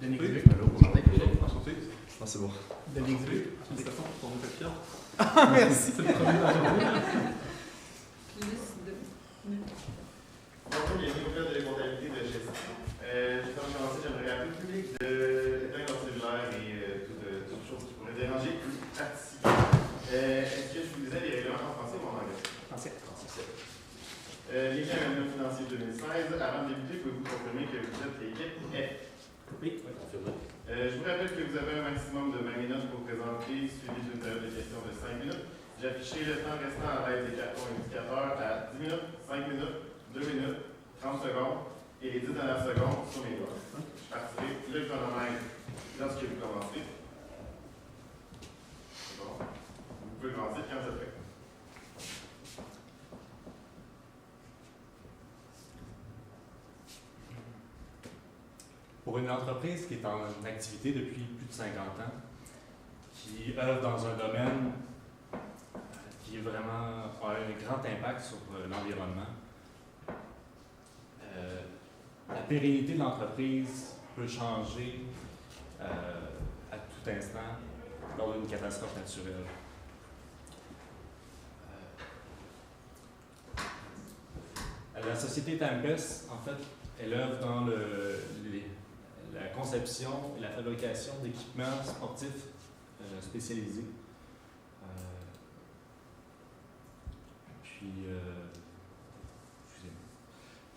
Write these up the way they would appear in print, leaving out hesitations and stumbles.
Denis Xluc. Enchanté. Ah, c'est bon. Denis Xluc. Félicitations pour ton nouvel carte. Ah, merci. C'est le premier de la journée. Bonjour, bienvenue au club de comptabilité de gestion. Juste avant de commencer, j'aimerais rappeler le public d'éteindre leur cellulaire et toute chose qui pourrait déranger ou participer. Est-ce que je vous disais les règlements en français ou en anglais? Français. Les liens annuels financiers 2016. Avant de débuter, pouvez-vous confirmer que vous êtes l'équipe F? Oui. Confirmé. Je vous rappelle que vous avez un maximum de 20 minutes pour présenter, suivi d'une période de questions de 5 minutes. J'ai affiché le temps restant à l'aide des cartons indicateurs à 10 minutes, 5 minutes, 2 minutes, 30 secondes et les 10 dernières secondes sur mes doigts. Je partirai le chronomètre lorsque vous commencez. C'est bon. Vous pouvez commencer quand vous êtes prêt. Pour une entreprise qui est en activité depuis plus de 50 ans, qui œuvre dans un domaine qui est vraiment a un grand impact sur l'environnement, la pérennité de l'entreprise peut changer à tout instant lors d'une catastrophe naturelle. La société Tempest, en fait, elle œuvre dans la conception et la fabrication d'équipements sportifs spécialisés.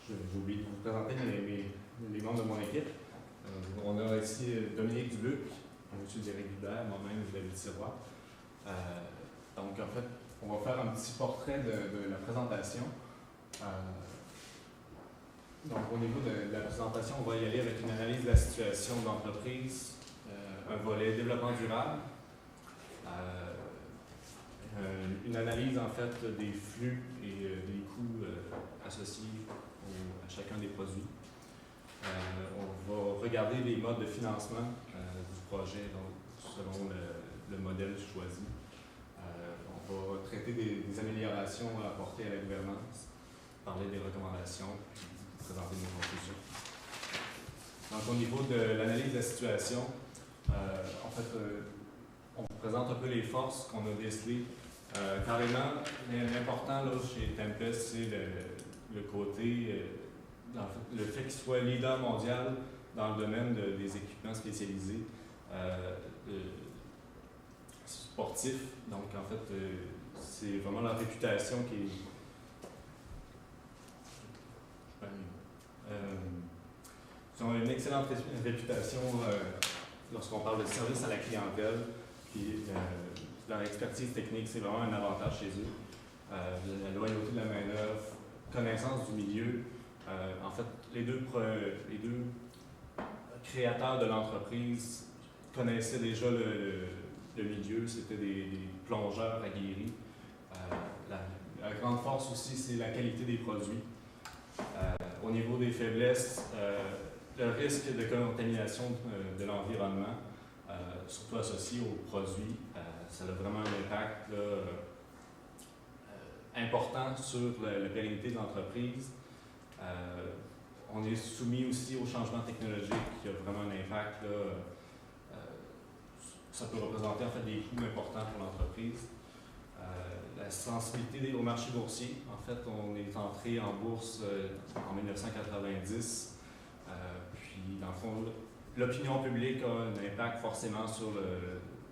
J'ai oublié de vous présenter les membres de mon équipe. On a ici Dominique Dubuc, M. Derek Hubert, moi-même, David Sirois. Donc, en fait, on va faire un petit portrait de la présentation. Donc, au niveau de la présentation, on va y aller avec une analyse de la situation de l'entreprise, un volet développement durable, une analyse en fait des flux et des coûts associés à chacun des produits. On va regarder les modes de financement du projet donc, selon le modèle choisi. On va traiter des améliorations à apporter à la gouvernance, parler des recommandations, présenter nos conclusions. Donc, au niveau de l'analyse de la situation, en fait, on vous présente un peu les forces qu'on a décelées. Carrément, l'important là, chez Tempest, c'est le côté, le fait qu'il soit leader mondial dans le domaine des équipements spécialisés sportifs. Donc, en fait, c'est vraiment la réputation qui est. Ils ont une excellente réputation lorsqu'on parle de service à la clientèle. Puis, leur expertise technique, c'est vraiment un avantage chez eux. La loyauté de la main-d'œuvre, connaissance du milieu. En fait, les deux créateurs de l'entreprise connaissaient déjà le milieu. C'était des plongeurs aguerris. La grande force aussi, c'est la qualité des produits. Au niveau des faiblesses, le risque de contamination de l'environnement, surtout associé aux produits, ça a vraiment un impact important sur la pérennité de l'entreprise. On est soumis aussi au changement technologique qui a vraiment un impact. Ça peut représenter en fait des coûts importants pour l'entreprise. La sensibilité au marché boursier. En fait, on est entré en bourse en 1990. Puis, dans le fond, l'opinion publique a un impact forcément sur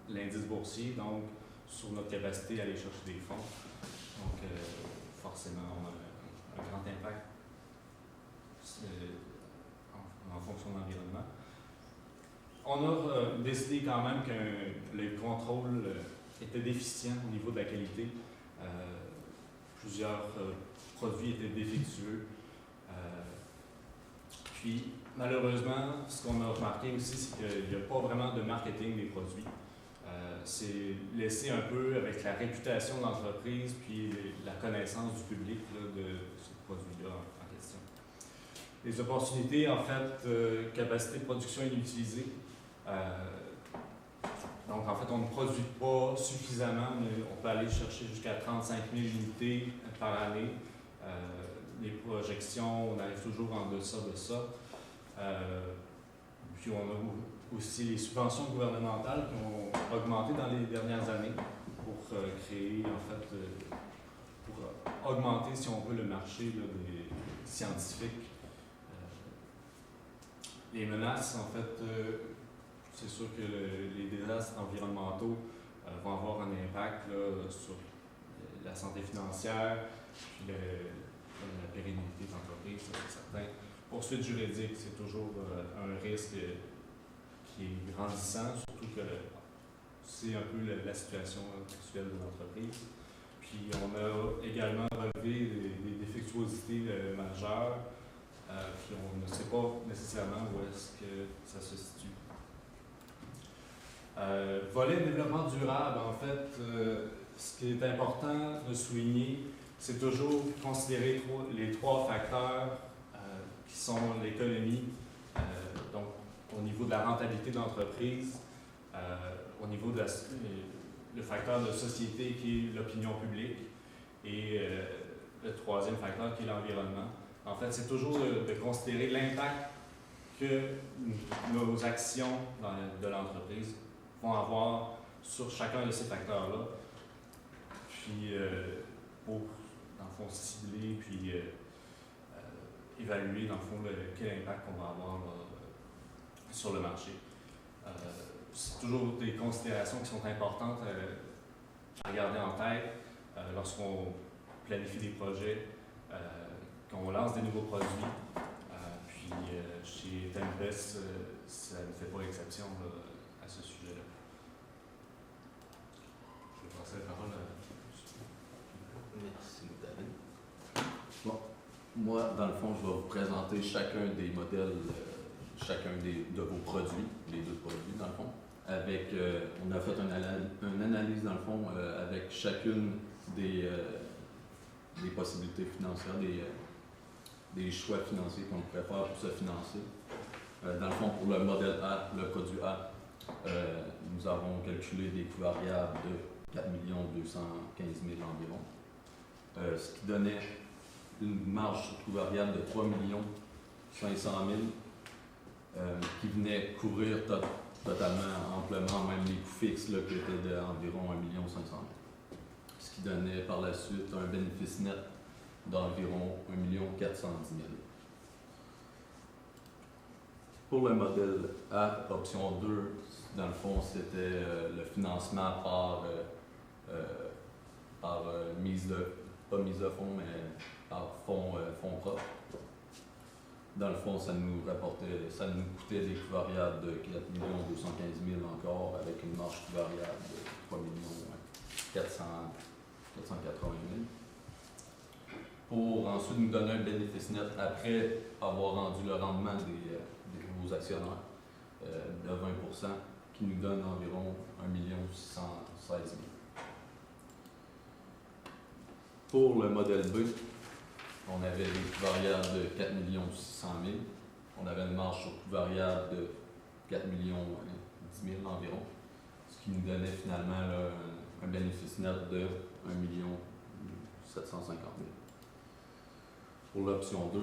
l'indice boursier, donc sur notre capacité à aller chercher des fonds. Donc, forcément, on a un grand impact en fonction de l'environnement. On a décidé quand même que le contrôle était déficient au niveau de la qualité. Plusieurs produits étaient défectueux. Puis, malheureusement, ce qu'on a remarqué aussi, c'est qu'il n'y a pas vraiment de marketing des produits. C'est laissé un peu avec la réputation de l'entreprise puis la connaissance du public là, de ce produit-là en Les opportunités, en fait, capacité de production inutilisée. Donc, en fait, on ne produit pas suffisamment, mais on peut aller chercher jusqu'à 35 000 unités par année. Les projections, on arrive toujours en deçà de ça. Puis, on a aussi les subventions gouvernementales qui ont augmenté dans les dernières années pour créer, en fait, pour augmenter, si on veut, le marché là, des scientifiques. Les menaces, en fait, c'est sûr que les désastres environnementaux vont avoir un impact là, sur la santé financière, puis la pérennité de l'entreprise, ça c'est certain. Poursuite juridique, c'est toujours un risque qui est grandissant, surtout que c'est un peu la situation actuelle de l'entreprise. Puis on a également relevé des défectuosités majeures, puis on ne sait pas nécessairement où est-ce que ça se situe. Volet développement durable, en fait, ce qui est important de souligner, c'est toujours considérer les trois facteurs qui sont l'économie, donc au niveau de la rentabilité de l'entreprise, au niveau de le facteur de société qui est l'opinion publique et le troisième facteur qui est l'environnement. En fait, c'est toujours de considérer l'impact que nos actions de l'entreprise vont avoir sur chacun de ces facteurs-là, puis pour, dans le fond, cibler, puis évaluer, dans le fond, quel impact qu'on va avoir sur le marché. C'est toujours des considérations qui sont importantes à garder en tête lorsqu'on planifie des projets, qu'on lance des nouveaux produits. Puis chez Tempest, ça ne fait pas exception à ce sujet-là. Je vais passer la parole à... Merci, David. Bon, moi, dans le fond, je vais vous présenter chacun des modèles, chacun de vos produits, les deux produits, dans le fond. Avec, on a fait une analyse, dans le fond, avec chacune des possibilités financières, des choix financiers qu'on pourrait faire pour se financer. Dans le fond, pour le modèle A, le produit A, nous avons calculé des coûts variables de 4 215 000 environ, ce qui donnait une marge sur coût variable de 3 500 000 qui venait couvrir totalement, amplement, même les coûts fixes là, qui étaient d'environ 1 500 000. Ce qui donnait par la suite un bénéfice net d'environ 1 410 000. Pour le modèle A, option 2, dans le fond, c'était le financement par pas mise de fonds, mais par fonds propres. Dans le fond, ça nous coûtait des coûts variables de 4 215 000 encore, avec une marge coût variable de 3 480 000. Pour ensuite nous donner un bénéfice net après avoir rendu le rendement des nouveaux actionnaires de 20 qui nous donne environ 1 616 000. Pour le modèle B, on avait des coûts variables de 4 600 000. On avait une marge sur coût variable de 4 10 000 environ, ce qui nous donnait finalement là, un bénéfice net de 1 750 000. Pour l'option 2,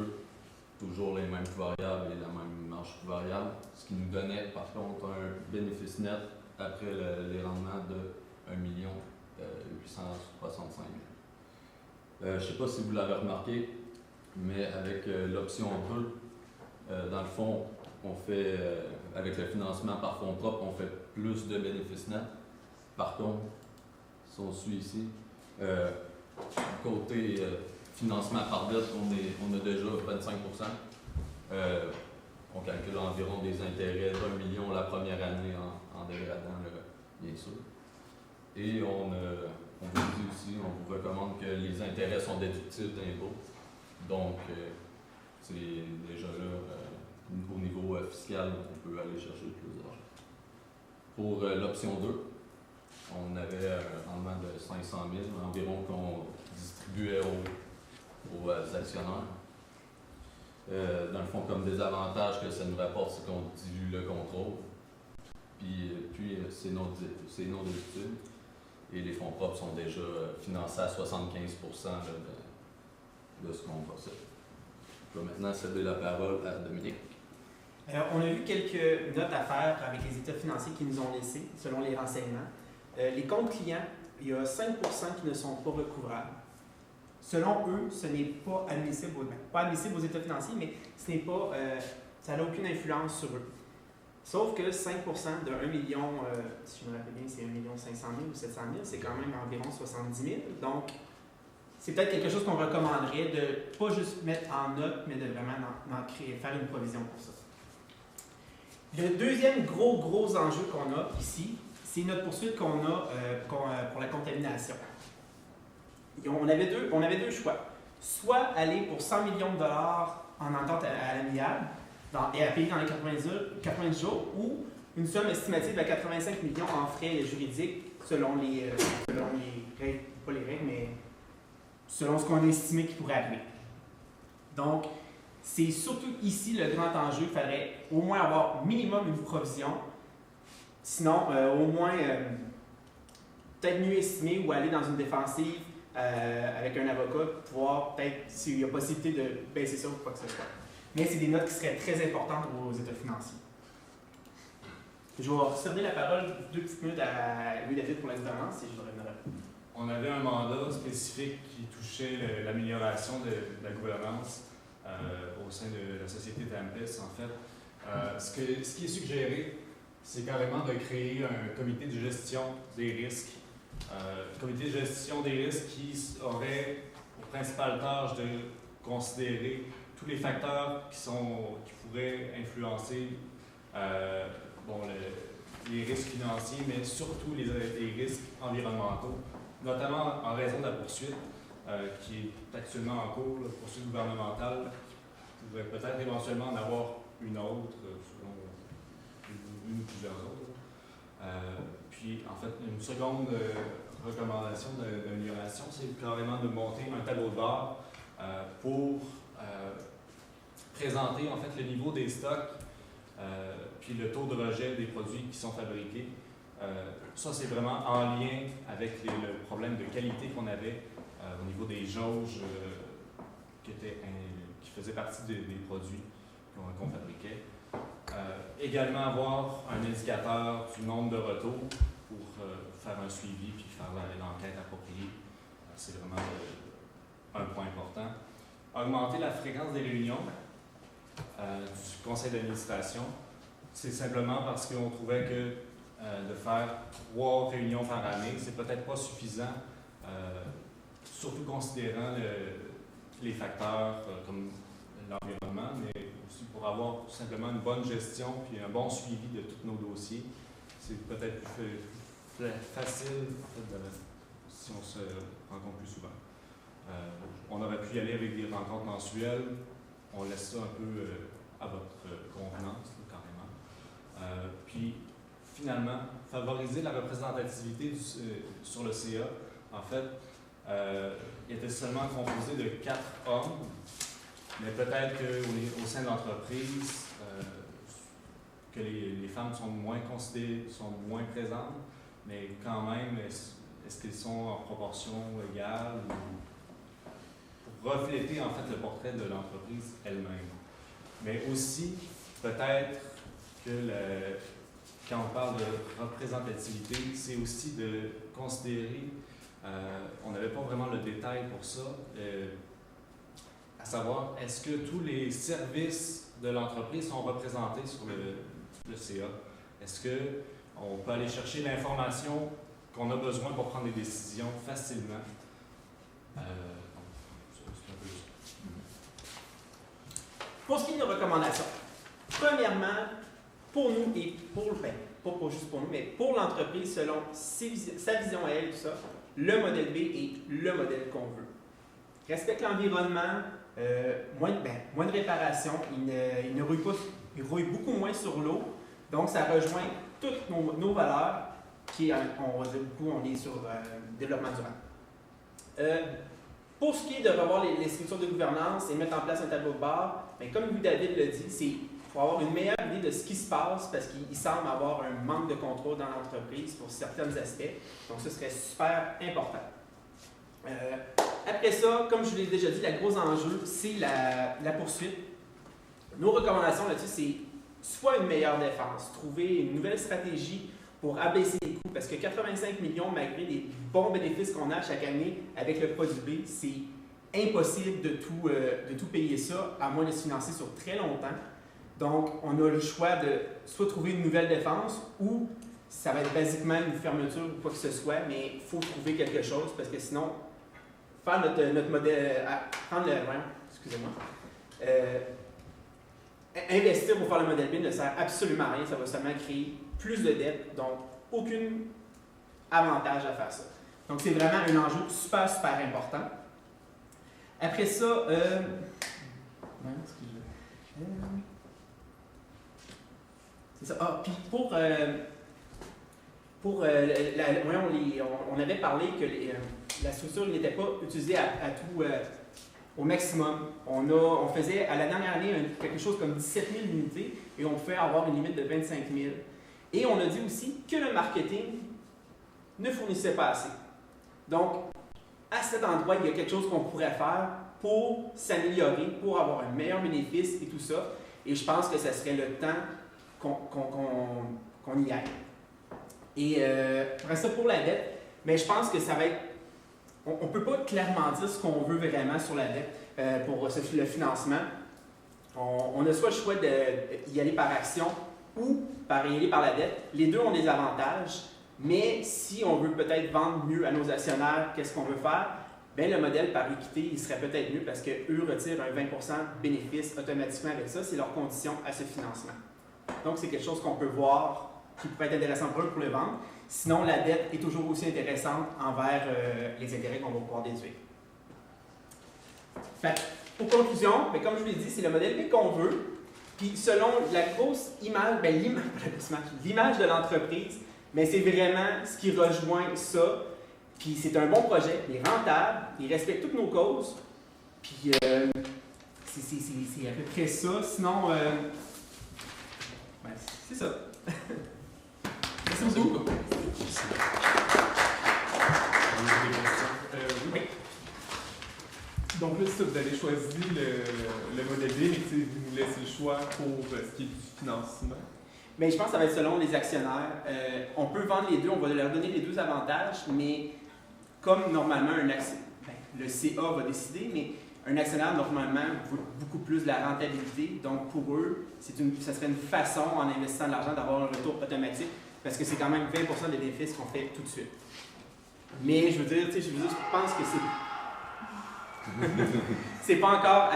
toujours les mêmes coûts variables et la même marge coût variable, ce qui nous donnait par contre un bénéfice net après les rendements de 1 865 000. Je ne sais pas si vous l'avez remarqué, mais avec l'option 2, dans le fond, on fait, avec le financement par fonds propres, on fait plus de bénéfices nets. Par contre, si on suit ici, côté financement par dette, on a déjà 25 on calcule environ des intérêts d'1 million la première année en dégradant, bien sûr. Et on vous dit aussi, on vous recommande que les intérêts sont déductibles d'impôts. Donc, c'est déjà là, au niveau fiscal, on peut aller chercher plus d'argent. Pour l'option 2, on avait un rendement de 500 000 environ qu'on distribuait aux actionnaires. Dans le fond, comme désavantage que ça nous rapporte, c'est qu'on dilue le contrôle. Puis c'est non déductible. Et les fonds propres sont déjà financés à 75% là, de ce qu'on possède. Je vais maintenant céder la parole à Dominique. On a vu quelques notes à faire avec les états financiers qu'ils nous ont laissés, selon les renseignements. Les comptes clients, il y a 5% qui ne sont pas recouvrables. Selon eux, ce n'est pas admissible aux états financiers, mais ce n'est pas, ça n'a aucune influence sur eux. Sauf que 5% de 1 million, si je me rappelle bien, c'est 1 500 000 ou 700 000, c'est quand même environ 70 000. Donc, c'est peut-être quelque chose qu'on recommanderait de ne pas juste mettre en note, mais de vraiment faire une provision pour ça. Le deuxième gros enjeu qu'on a ici, c'est notre poursuite qu'on a pour la contamination. On avait deux choix. Soit aller pour 100 millions de dollars en entente à l'amiable et à payer dans les 90 jours, ou une somme estimative à 85 millions en frais juridiques selon les règles, pas les règles, mais selon ce qu'on a estimé qui pourrait arriver. Donc, c'est surtout ici le grand enjeu. Il faudrait au moins avoir minimum une provision. Sinon, au moins, peut-être mieux estimer ou aller dans une défensive avec un avocat pour voir peut-être s'il y a possibilité de baisser ça ou quoi que ce soit. Mais c'est des notes qui seraient très importantes aux états financiers. Je vais céder la parole 2 petites minutes à Louis-David pour la gouvernance et je reviendrai. On avait un mandat spécifique qui touchait l'amélioration de la gouvernance au sein de la société Tempest, en fait. Ce qui est suggéré, c'est carrément de créer un comité de gestion des risques. Comité de gestion des risques qui aurait pour principale tâche de considérer tous les facteurs qui pourraient influencer les risques financiers, mais surtout les risques environnementaux, notamment en raison de la poursuite qui est actuellement en cours, la poursuite gouvernementale. Il pourrait peut-être éventuellement en avoir une autre, selon une ou plusieurs autres. Puis, en fait, une seconde recommandation d'amélioration, c'est carrément de monter un tableau de bord pour présenter en fait le niveau des stocks puis le taux de rejet des produits qui sont fabriqués. Ça, c'est vraiment en lien avec le problème de qualité qu'on avait au niveau des jauges qui faisaient partie des produits qu'on fabriquait. Également avoir un indicateur du nombre de retours pour faire un suivi puis faire l'enquête appropriée. C'est vraiment un point important. Augmenter la fréquence des réunions du conseil d'administration. C'est simplement parce qu'on trouvait que de faire 3 réunions par année, c'est peut-être pas suffisant, surtout considérant les facteurs comme l'environnement, mais aussi pour avoir tout simplement une bonne gestion puis un bon suivi de tous nos dossiers. C'est peut-être plus facile si on se rencontre plus souvent. On aurait pu y aller avec des rencontres mensuelles. On laisse ça un peu à votre convenance, carrément. Puis, finalement, favoriser la représentativité sur le CA. En fait, il était seulement composé de 4 hommes, mais peut-être qu'au sein de l'entreprise, que les femmes sont moins considérées, sont moins présentes, mais quand même, est-ce qu'elles sont en proportion égale pour refléter en fait le portrait de l'entreprise elle-même. Mais aussi, peut-être que quand on parle de représentativité, c'est aussi de considérer, on n'avait pas vraiment le détail pour ça, à savoir, est-ce que tous les services de l'entreprise sont représentés sur le CA? Est-ce qu'on peut aller chercher l'information qu'on a besoin pour prendre des décisions facilement? Pour ce qui est de nos recommandations, premièrement, pour nous et pas juste pour nous, mais pour l'entreprise, selon sa vision à elle, tout ça, le modèle B est le modèle qu'on veut. Respecte l'environnement, moins de réparations, il rouille beaucoup moins sur l'eau, donc ça rejoint toutes nos valeurs, qui, on va dire beaucoup, on est sur le développement durable. Pour ce qui est de revoir les structures de gouvernance et mettre en place un tableau de bord, bien, comme Louis-David l'a dit, il faut avoir une meilleure idée de ce qui se passe parce qu'il semble avoir un manque de contrôle dans l'entreprise pour certains aspects. Donc, ce serait super important. Après ça, comme je vous l'ai déjà dit, le gros enjeu, c'est la poursuite. Nos recommandations là-dessus, c'est soit une meilleure défense, trouver une nouvelle stratégie pour abaisser les coûts, parce que 85 millions, malgré les bons bénéfices qu'on a chaque année avec le produit B, c'est impossible de tout payer ça, à moins de se financer sur très longtemps. Donc, on a le choix de soit trouver une nouvelle défense ou ça va être basiquement une fermeture ou quoi que ce soit, mais il faut trouver quelque chose parce que sinon, faire notre modèle, prendre le. Excusez-moi. Investir pour faire le modèle B ne sert absolument à rien, ça va seulement créer plus de dettes, donc aucun avantage à faire ça. Donc, c'est vraiment un enjeu super important. Après ça, c'est ça. Ah, puis on avait parlé que la structure n'était pas utilisée à tout au maximum. On faisait à la dernière année quelque chose comme 17 000 unités et on pouvait avoir une limite de 25 000. Et on a dit aussi que le marketing ne fournissait pas assez. Donc, à cet endroit, il y a quelque chose qu'on pourrait faire pour s'améliorer, pour avoir un meilleur bénéfice et tout ça. Et je pense que ce serait le temps qu'on y aille. Et après ça, pour la dette, mais je pense que ça va être... On ne peut pas clairement dire ce qu'on veut vraiment sur la dette pour le financement. On a soit le choix d'y aller par action ou y aller par la dette. Les deux ont des avantages, mais si on veut peut-être vendre mieux à nos actionnaires, qu'est-ce qu'on veut faire? Bien, le modèle par équité, il serait peut-être mieux parce qu'eux retirent un 20% de bénéfice automatiquement avec ça. C'est leur condition à ce financement. Donc, c'est quelque chose qu'on peut voir qui pourrait être intéressant pour eux pour le vendre. Sinon, la dette est toujours aussi intéressante envers les intérêts qu'on va pouvoir déduire. Fait, pour conclusion, bien, comme je vous l'ai dit, c'est le modèle B qu'on veut. Puis selon la grosse image, bien, l'image de l'entreprise, bien, c'est vraiment ce qui rejoint ça. Puis c'est un bon projet, il est rentable, il respecte toutes nos causes. Puis c'est à peu près ça. Sinon, ben, c'est ça. Merci beaucoup. Oui. Donc là, ça, vous avez choisi le modèle B, mais vous nous laissez le choix pour ce qui est du financement. Bien, je pense que ça va être selon les actionnaires. On peut vendre les deux, on va leur donner les deux avantages, mais comme normalement le CA va décider, mais un actionnaire normalement vaut beaucoup plus de la rentabilité. Donc pour eux, ça serait une façon, en investissant de l'argent, d'avoir un retour automatique, parce que c'est quand même 20% des bénéfices qu'on fait tout de suite. Mais je veux dire, je pense que c'est pas encore...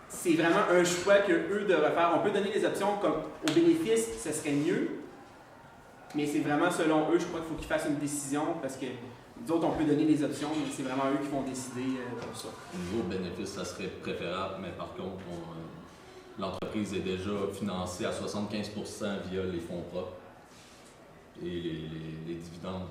c'est vraiment un choix qu'eux devraient faire. On peut donner des options comme au bénéfice, ce serait mieux, mais c'est vraiment selon eux, je crois qu'il faut qu'ils fassent une décision parce que nous autres, on peut donner des options, mais c'est vraiment eux qui vont décider pour ça. Au niveau bénéfice, ça serait préférable, mais par contre, l'entreprise est déjà financée à 75% via les fonds propres. Et les dividendes,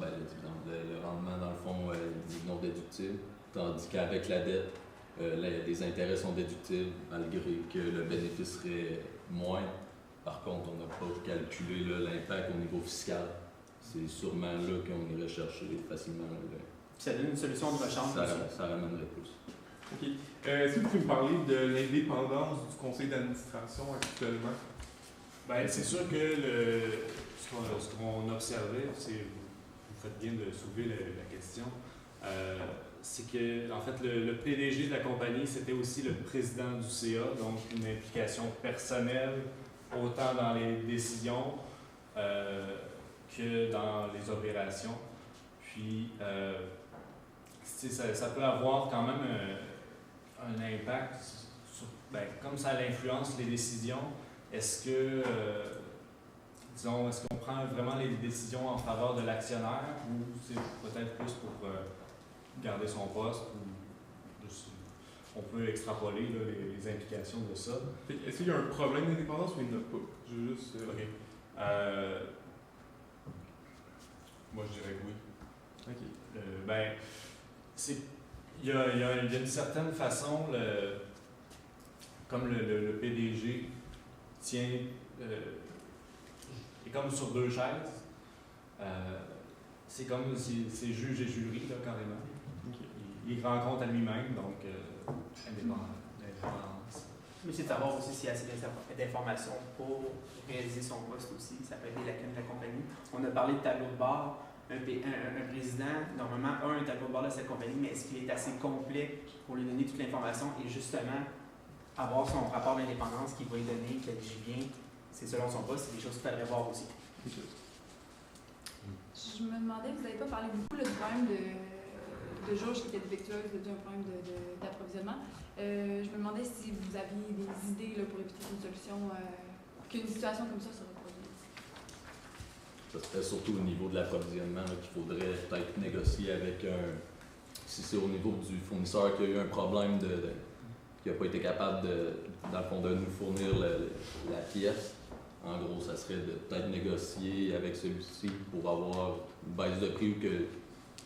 le rendement, dans le fond, est non déductible. Tandis qu'avec la dette, les intérêts sont déductibles, malgré que le bénéfice serait moins. Par contre, on n'a pas calculé l'impact au niveau fiscal. C'est sûrement là qu'on irait chercher facilement. Ça donne une solution de rechange. Ça ramènerait plus. OK. Est-ce que vous pouvez me parler de l'indépendance du conseil d'administration actuellement? Bien, c'est sûr que ce qu'on observait, vous faites bien de soulever la question, c'est que en fait le PDG de la compagnie, c'était aussi le président du CA, donc une implication personnelle autant dans les décisions que dans les opérations. Puis ça peut avoir quand même un impact sur, comme ça l'influence les décisions. Est-ce que est-ce qu'on prend vraiment les décisions en faveur de l'actionnaire ou c'est peut-être plus pour garder son poste ou on peut extrapoler là, les implications de ça. Est-ce qu'il y a un problème d'indépendance ou il n'y en a pas? Je veux juste... OK. Moi, je dirais que oui. OK. C'est Il y a d'une certaine façon, comme le PDG tient, est comme sur deux chaises. C'est comme c'est juge et jury, là, carrément. Il rend compte à lui-même, donc indépendance. Mais c'est de savoir aussi s'il y a assez d'informations pour réaliser son poste aussi. Ça peut être des lacunes de la compagnie. On a parlé de tableau de bord. Un président, normalement, a un tableau de bord de cette compagnie, mais est-ce qu'il est assez complet pour lui donner toute l'information et justement avoir son rapport d'indépendance qu'il va lui donner, qu'il agit bien, c'est selon son poste, c'est des choses qu'il faudrait voir aussi. Je me demandais, vous n'avez pas parlé beaucoup là, du problème de jauge qui était défectueuse, d'un problème d'approvisionnement. Je me demandais si vous aviez des idées là, pour éviter une solution, qu'une situation comme ça se reproduise. Ça serait surtout au niveau de l'approvisionnement qu'il faudrait peut-être négocier avec si c'est au niveau du fournisseur qui a eu un problème qui n'a pas été capable dans le fond, de nous fournir la pièce. En gros, ça serait de peut-être négocier avec celui-ci pour avoir une baisse de prix ou que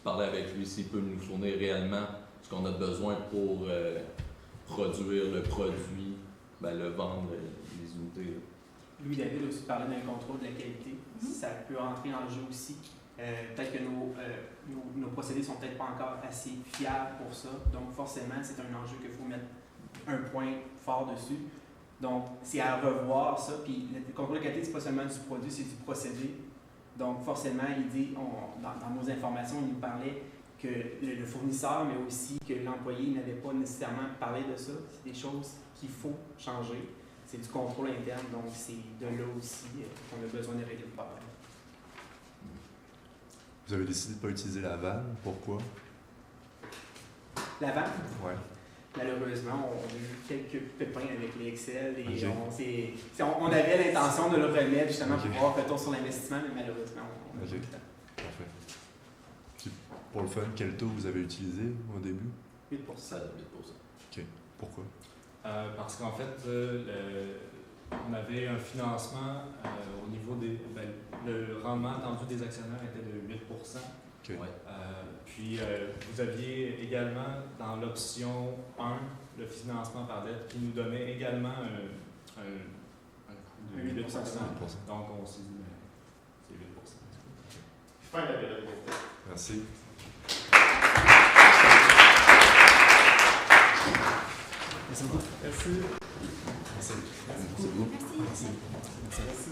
parler avec lui s'il peut nous fournir réellement ce qu'on a besoin pour produire le produit, le vendre, les unités. Louis-David a aussi parlé d'un contrôle de la qualité. Ça peut entrer en jeu aussi. Peut-être que nos procédés sont peut-être pas encore assez fiables pour ça. Donc forcément, c'est un enjeu qu'il faut mettre un point fort dessus. Donc, c'est à revoir ça. Puis le contrôle de qualité, c'est pas seulement du produit, c'est du procédé. Donc, forcément, il dit, dans nos informations, il nous parlait que le fournisseur, mais aussi que l'employé n'avait pas nécessairement parlé de ça. C'est des choses qu'il faut changer. C'est du contrôle interne, donc c'est de là aussi qu'on a besoin de régler le problème. Vous avez décidé de ne pas utiliser la vanne. Pourquoi? La vanne? Ouais. Malheureusement, on a eu quelques pépins avec les Excel et Okay. on avait l'intention de le remettre justement pour voir retour sur l'investissement, mais malheureusement, on a Ok. pas eu le temps. Parfait. Puis, pour le fun, quel taux vous avez utilisé au début? 8%. Ça, 8%. Pourquoi? Parce qu'en fait, on avait un financement au niveau le rendement attendu des actionnaires était de 8%. Okay. Ouais. Puis vous aviez également dans l'option 1 le financement par dette qui nous donnait également un coût de 8%. Donc on s'est dit, c'est 8%. Fin de la période. Merci. Merci beaucoup. Merci. Merci. Merci. Merci.